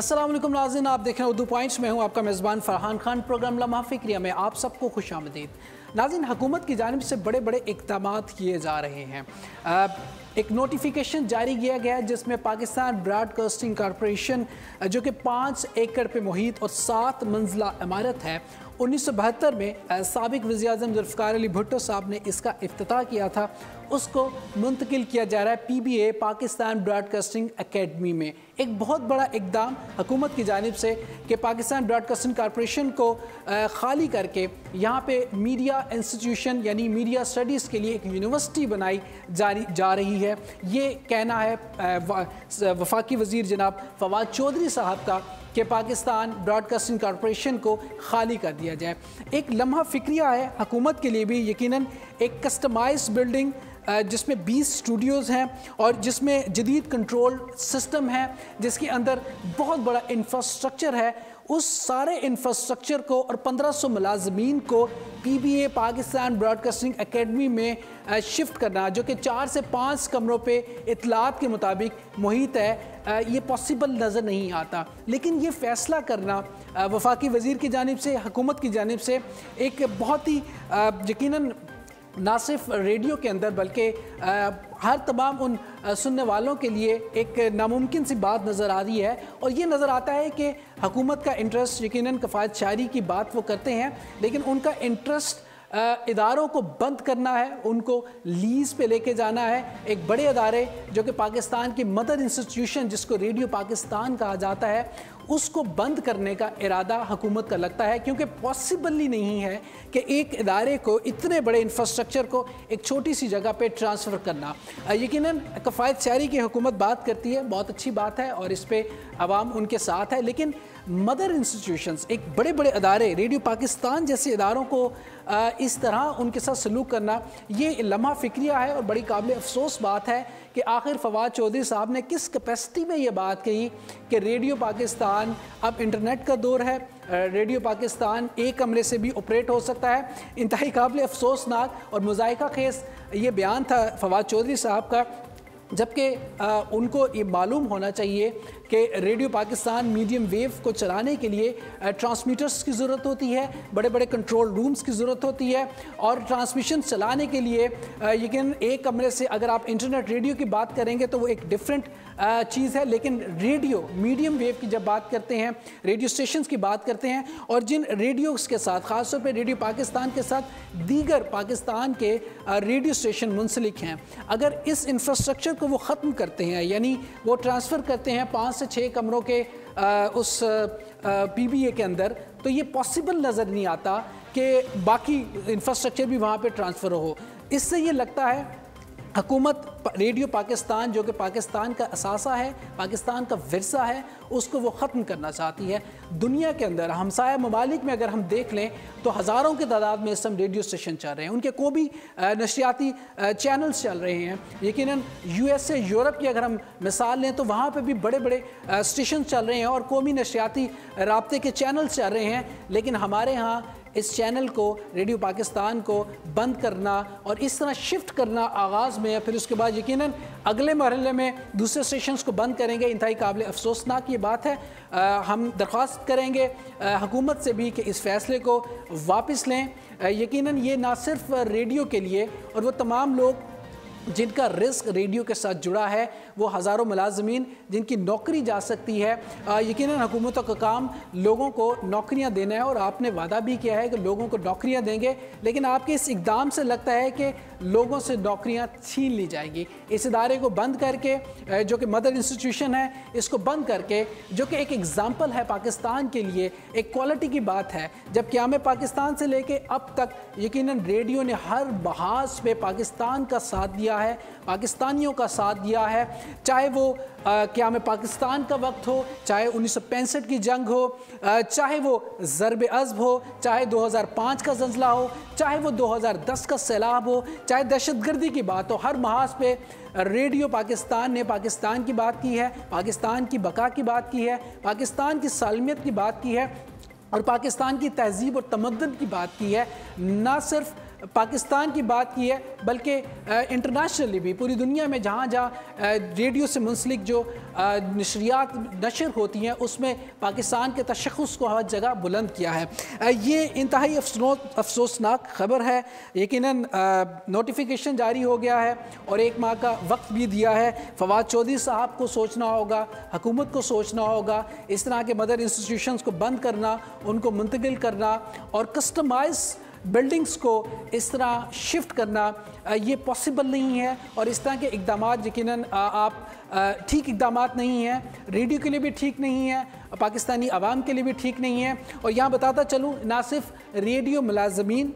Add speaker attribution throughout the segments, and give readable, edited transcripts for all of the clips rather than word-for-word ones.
Speaker 1: अस्सलाम वालेकुम नाज़रीन, आप देख रहे हैं उर्दू पॉइंट्स में हूँ आपका मेज़बान फ़रहान खान। प्रोग्राम लम्हा फ़िक्रिया में आप सबको खुशामदीद। नाज़रीन, हुकूमत की जानिब से बड़े बड़े इक़दामात किए जा रहे हैं। एक नोटिफिकेशन जारी किया गया है जिसमें पाकिस्तान ब्रॉडकास्टिंग कॉरपोरेशन जो कि 5 एकड़ पे मुहित और 7 मंजिला इमारत है, 1972 में साबिक वज़ीर-ए-आज़म ज़ुल्फ़िकार अली भुट्टो साहब ने इसका इफ्तिताह किया था, उसको मुंतकिल किया जा रहा है PBA पाकिस्तान ब्रॉडकास्टिंग अकेडमी में। एक बहुत बड़ा इक़दाम हुकूमत की जानिब से कि पाकिस्तान ब्रॉडकास्टिंग कॉरपोरेशन को खाली करके यहाँ पे मीडिया इंस्टीट्यूशन यानी मीडिया स्टडीज़ के लिए एक यूनिवर्सिटी बनाई जा रही है। ये कहना है वफाकी वज़ीर जनाब फवाद चौधरी साहब का कि पाकिस्तान ब्रॉडकास्टिंग कॉरपोरेशन को खाली कर दिया जाए। एक लम्हा फ़िक्रिया है हुकूमत के लिए भी, यकीनन एक कस्टमाइज्ड बिल्डिंग जिसमें 20 स्टूडियोज़ हैं और जिसमें जदीद कंट्रोल सिस्टम है, जिसके अंदर बहुत बड़ा इंफ्रास्ट्रक्चर है। उस सारे इंफ्रास्ट्रक्चर को और 1500 मुलाजमीन को PBA पाकिस्तान ब्रॉडकास्टिंग अकेडमी में शिफ्ट करना, जो कि 4 से 5 कमरों पे इतलात के मुताबिक मुहित है, ये पॉसिबल नज़र नहीं आता। लेकिन ये फ़ैसला करना वफाकी वज़ीर की जानिब से, हुकूमत की जानिब से एक बहुत ही यकीनन ना सिर्फ रेडियो के अंदर बल्कि हर तमाम उन सुनने वालों के लिए एक नामुमकिन सी बात नज़र आ रही है। और ये नज़र आता है कि हुकूमत का इंटरेस्ट यकीनन कफ़ायत शारी की बात वो करते हैं, लेकिन उनका इंटरेस्ट इदारों को बंद करना है, उनको लीज़ पे लेके जाना है। एक बड़े इदारे जो कि पाकिस्तान की मदर इंस्टीट्यूशन जिसको रेडियो पाकिस्तान कहा जाता है, उसको बंद करने का इरादा हुकूमत का लगता है, क्योंकि पॉसिबल ही नहीं है कि एक इदारे को, इतने बड़े इंफ्रास्ट्रक्चर को एक छोटी सी जगह पे ट्रांसफ़र करना। यकीनन कफ़ायत शारी की हुकूमत बात करती है, बहुत अच्छी बात है और इस पर आवाम उनके साथ है, लेकिन मदर इंस्टीट्यूशंस, एक बड़े बड़े अदारे, रेडियो पाकिस्तान जैसे इदारों को इस तरह उनके साथ सलूक करना, ये लम्हा फ़िक्रिया है और बड़ी काबिल अफसोस बात है कि आखिर फवाद चौधरी साहब ने किस कैपेसिटी में ये बात कही कि रेडियो पाकिस्तान अब इंटरनेट का दौर है, रेडियो पाकिस्तान एक कमरे से भी ऑपरेट हो सकता है। इंतहाई काबिल अफसोसनाक और मुज़ाहिका खेज़ ये बयान था फवाद चौधरी साहब का, जबकि उनको ये मालूम होना चाहिए कि रेडियो पाकिस्तान मीडियम वेव को चलाने के लिए ट्रांसमीटर्स की ज़रूरत होती है, बड़े बड़े कंट्रोल रूम्स की ज़रूरत होती है, और ट्रांसमिशन चलाने के लिए यकीन एक कमरे से अगर आप इंटरनेट रेडियो की बात करेंगे तो वो एक डिफरेंट चीज़ है। लेकिन रेडियो मीडियम वेव की जब बात करते हैं, रेडियो स्टेशंस की बात करते हैं, और जिन रेडियोज़ के साथ ख़ासतौर पर रेडियो पाकिस्तान के साथ दीगर पाकिस्तान के रेडियो स्टेशन मुंसलिक हैं, अगर इस इंफ्रास्ट्रक्चर को वो ख़त्म करते हैं, यानी वो ट्रांसफ़र करते हैं 5 से 6 कमरों के उस PBA के अंदर, तो ये पॉसिबल नज़र नहीं आता कि बाकी इंफ्रास्ट्रक्चर भी वहाँ पे ट्रांसफ़र हो। इससे ये लगता है हुकूमत रेडियो पाकिस्तान जो कि पाकिस्तान का असासा है, पाकिस्तान का विरसा है, उसको वो ख़त्म करना चाहती है। दुनिया के अंदर हमसाया ममालिक में अगर हम देख लें तो हज़ारों की तादाद में इस समय रेडियो स्टेशन चल रहे हैं, उनके को भी नशियाती चैनल्स चल रहे हैं। यकीनन USA यूरोप की अगर हम मिसाल लें तो वहाँ पर भी बड़े बड़े स्टेशन चल रहे हैं और कौमी नशियाती राब्ते के चैनल्स चल रहे हैं, लेकिन हमारे यहाँ इस चैनल को, रेडियो पाकिस्तान को बंद करना और इस तरह शिफ्ट करना आगाज़ में, फिर उसके बाद यकीनन अगले मरहले में दूसरे स्टेशंस को बंद करेंगे, इंतहाई काबिल अफसोसनाक ये बात है। हम दरख्वास्त करेंगे हुकूमत से भी कि इस फ़ैसले को वापस लें। यकीनन ये ना सिर्फ रेडियो के लिए और वो तमाम लोग जिनका रिस्क रेडियो के साथ जुड़ा है, वो हज़ारों मुलाजमीन जिनकी नौकरी जा सकती है। यकीनन हुकूमतों का काम लोगों को नौकरियां देना है और आपने वादा भी किया है कि लोगों को नौकरियां देंगे, लेकिन आपके इस इक़दाम से लगता है कि लोगों से नौकरियां छीन ली जाएंगी। इस इदारे को बंद करके, जो कि मदर इंस्टीट्यूशन है, इसको बंद करके, जो कि एक एग्ज़ाम्पल है पाकिस्तान के लिए, एक क्वालिटी की बात है। जब क़याम पाकिस्तान से लेके अब तक यकीनन रेडियो ने हर बहास पे पाकिस्तान का साथ दिया है, पाकिस्तानियों का साथ दिया है, चाहे वो क़याम पाकिस्तान का वक्त हो, चाहे 1965 की जंग हो, चाहे वो ज़रब अज़ब हो, चाहे 2005 का ज़ल्ज़ला हो, चाहे वो 2010 का सैलाब हो, चाहे दहशतगर्दी की बात हो, हर महाज पे रेडियो पाकिस्तान ने पाकिस्तान की बात की है, पाकिस्तान की बका की बात की है, पाकिस्तान की सालमियत की बात की है और पाकिस्तान की तहज़ीब और तमद्दुन की बात की है। ना सिर्फ पाकिस्तान की बात की है, बल्कि इंटरनेशनली भी पूरी दुनिया में जहाँ जहाँ रेडियो से मुंसलिक जो नशरियात नशर होती हैं उसमें पाकिस्तान के तशख़्ख़ुस को हर जगह बुलंद किया है। ये इंतहाई अफसोसनाक ख़बर है। यकीनन नोटिफिकेशन जारी हो गया है और 1 माह का वक्त भी दिया है। फवाद चौधरी साहब को सोचना होगा, हुकूमत को सोचना होगा, इस तरह के मदर इंस्टीट्यूशंस को बंद करना, उनको मुंतकिल करना और कस्टमाइज बिल्डिंग्स को इस तरह शिफ्ट करना ये पॉसिबल नहीं है। और इस तरह के इक़दाम यकीनन आप ठीक इक़दाम नहीं हैं, रेडियो के लिए भी ठीक नहीं है, पाकिस्तानी आवाम के लिए भी ठीक नहीं है। और यहाँ बताता चलूँ, ना सिर्फ रेडियो मुलाज़मीन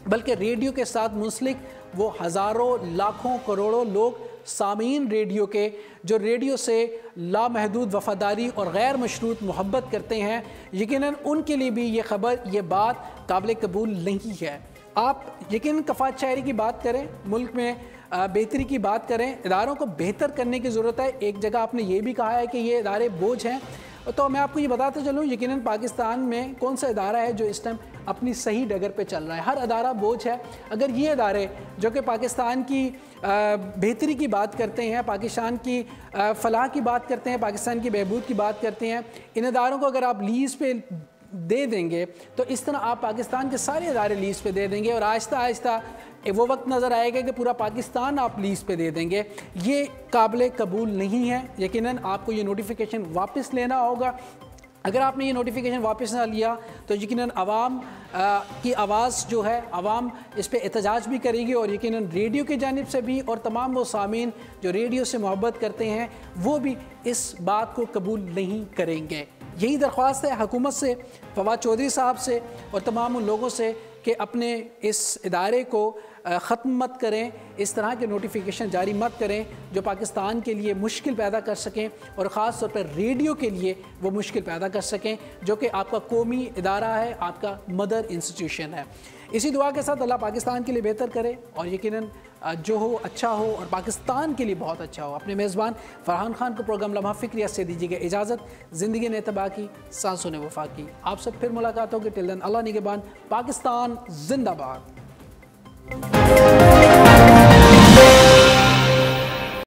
Speaker 1: बल्कि रेडियो के साथ मुंसलिक वो हज़ारों लाखों करोड़ों लोग सामीन रेडियो के, जो रेडियो से लामहदूद वफ़ादारी और गैर मशरूत मोहब्बत करते हैं, यकीनन उनके लिए भी ये ख़बर, ये बात काबिल कबूल नहीं है। आप यकीनन कफ़ात शायरी की बात करें, मुल्क में बेहतरी की बात करें, इदारों को बेहतर करने की ज़रूरत है। एक जगह आपने ये भी कहा है कि ये इदारे बोझ हैं, तो मैं आपको ये बताते चलूँ, यकीनन पाकिस्तान में कौन सा इदारा है जो इस टाइम अपनी सही डगर पे चल रहा है? हर अदारा बोझ है। अगर ये इदारे जो कि पाकिस्तान की बेहतरी की बात करते हैं, पाकिस्तान की फलाह की बात करते हैं, पाकिस्तान की बहबूद की बात करते हैं, इन इदारों को अगर आप लीज़ पे दे देंगे तो इस तरह आप पाकिस्तान के सारे इदारे लीज़ पे दे देंगे और आहिस्ता आहिस्ता वो वक्त नज़र आएगा कि पूरा पाकिस्तान आप लीज़ पे दे देंगे। ये काबिल कबूल नहीं है। यकीनन आपको ये नोटिफिकेशन वापस लेना होगा। अगर आपने ये नोटिफिकेशन वापस ना लिया तो यकीनन आवाम की आवाज़ जो है, आवाम इस पे एहतजाज भी करेगी और यकीनन रेडियो की जानिब से भी और तमाम वो सामीन जो रेडियो से मोहब्बत करते हैं वो भी इस बात को कबूल नहीं करेंगे। यही दरख्वास्त है हुकूमत से, फवाद चौधरी साहब से और तमाम उन लोगों से कि अपने इस इदारे को ख़त्म मत करें, इस तरह के नोटिफिकेशन जारी मत करें जो पाकिस्तान के लिए मुश्किल पैदा कर सकें और ख़ास तौर पर रेडियो के लिए वो मुश्किल पैदा कर सकें जो कि आपका कौमी इदारा है, आपका मदर इंस्टीट्यूशन है। इसी दुआ के साथ अल्लाह पाकिस्तान के लिए बेहतर करे और यकीनन जो हो अच्छा हो और पाकिस्तान के लिए बहुत अच्छा हो। अपने मेज़बान फरहान खान को प्रोग्राम लम्हा फ़िक्रिया से दीजिएगा इजाज़त। ज़िंदगी ने तबाह की, सांसों ने वफा की। आप सब फिर मुलाकात होगी। टिल देन अल्लाह निगहबान। पाकिस्तान जिंदाबाद।